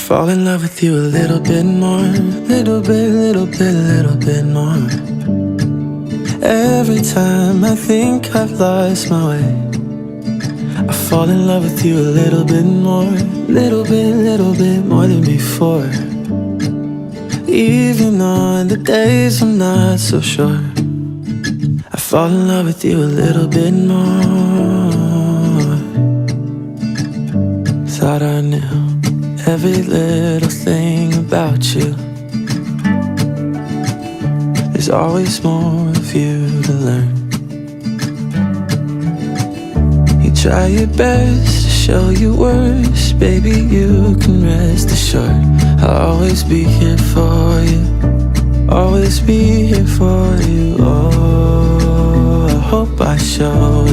Fall in love with you a little bit more, little bit more. Every time I think I've lost my way, I fall in love with you a little bit more, little bit more than before. Even on the days I'm not so sure, I fall in love with you a little bit more. Thought I knew every little thing about you. There's always more of you to learn. You try your best to show your worst, baby, you can rest assured I'll always be here for you, always be here for you. Oh, I hope I show